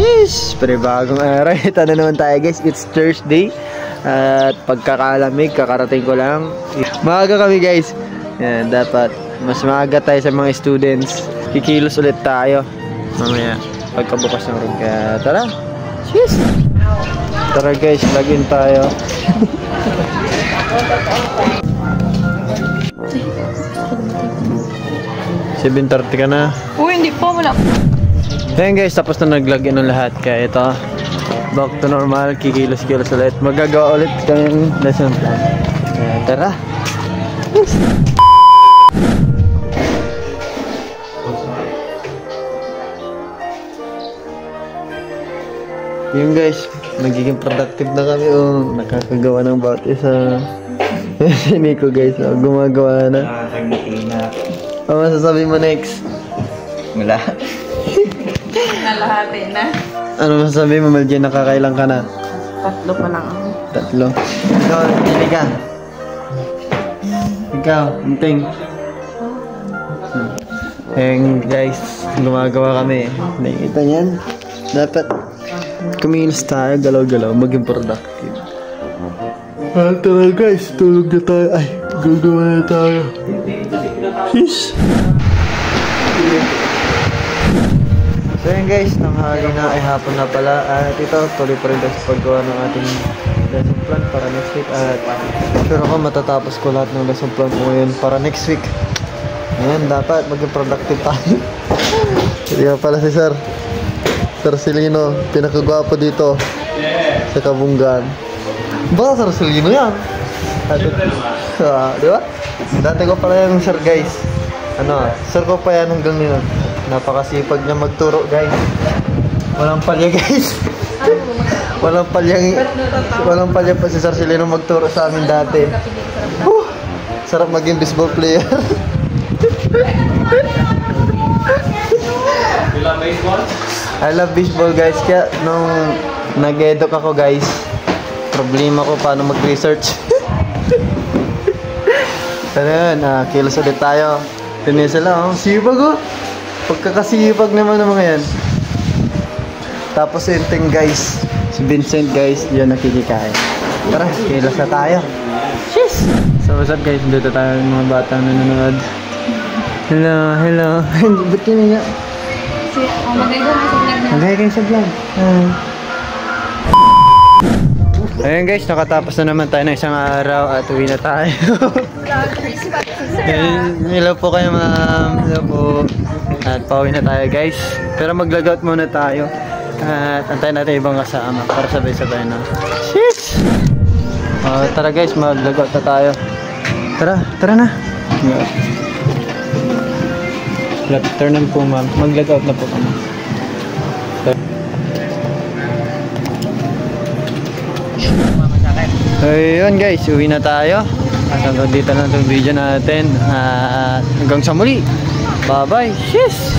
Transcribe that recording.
Sheesh! Bagong araw. Ito na naman tayo guys. It's Thursday. At pagkakalamig, kakarating ko lang. Maaga kami guys. Yan, dapat mas maaga tayo sa mga students. Kikilos ulit tayo mamaya pagkabukas ng room. Kaya tara. Sheesh! Tara guys, login tayo. 7:30 ka na. Uy, hindi pa. Wala. Ayan guys, tapos na nag-login ng lahat. Kaya ito, back to normal. Kikilos-kilos ulit. Magagawa ulit kami ng lesson plan. Kaya tara. Yung guys, nagiging productive na kami. Oh, nakakagawa ng bawat isa. Si Nico guys, oh, gumagawa na. Ano masasabi mo next? Wala. Nalahati na. Ano masasabi mo, Meljen? Nakakailang ka na? 3 pa lang ako. 3. Ikaw, hindi ka. Ikaw, unting. And guys, gumagawa kami. Nakikita niyan? Dapat kumilos tayo, galaw-galaw, maging productive. Tara guys, tulog na tayo. Ay, gagawa na tayo. Sheesh! So yun guys, nanghali na ay hapon na pala. At ito, tuloy pa rin tayo sa paggawa ng ating lesson plan para next week. At sure ako matatapos ko lahat ng lesson plan ko ngayon para next week. Ngayon, dapat maging productive tayo. Hindi nga pala si Sir Silino, pinakagwapo dito sa Kabunggan. Baka Sir Silino yan. Di ba? Dati ko pala yung Sir guys. Sir ko pa yan hanggang ngayon. Napakasipag niya magturo guys. Walang palya guys. Walang palya pa si Sir Silino magturo sa amin dati. Sarap maging baseball player. You love baseball? I love baseball guys. Kaya nung nag-eduk ako guys, problema ko paano mag-research. Pero yun, kilos ulit tayo. Tinis sila, oh. Sipag oh. Pagkakasipag naman ng mga yan. Tapos yung guys, si Vincent guys, yun nakikikain. Tara, kilos na tayo. Cheers! So what's up guys, dito tayo ng mga batang nanonood. Hello. Ba't yun nga? Magay kayo sa vlog. Ayun guys, nakatapos na naman tayo ng isang araw at uwi na tayo. Hello po kayo ma'am. Hello po. At pauwi na tayo guys. Pero mag-logout muna tayo. At antayin natin ibang kasama para sabay-sabay na. Sheesh! Tara guys, mag-logout na tayo. Tara na. Left turn na po ma'am. Mag-logout na po kami. Ayun guys, uwi na tayo. At hanggang dito na itong video natin. Hanggang sa muli. Bye bye. Cheers!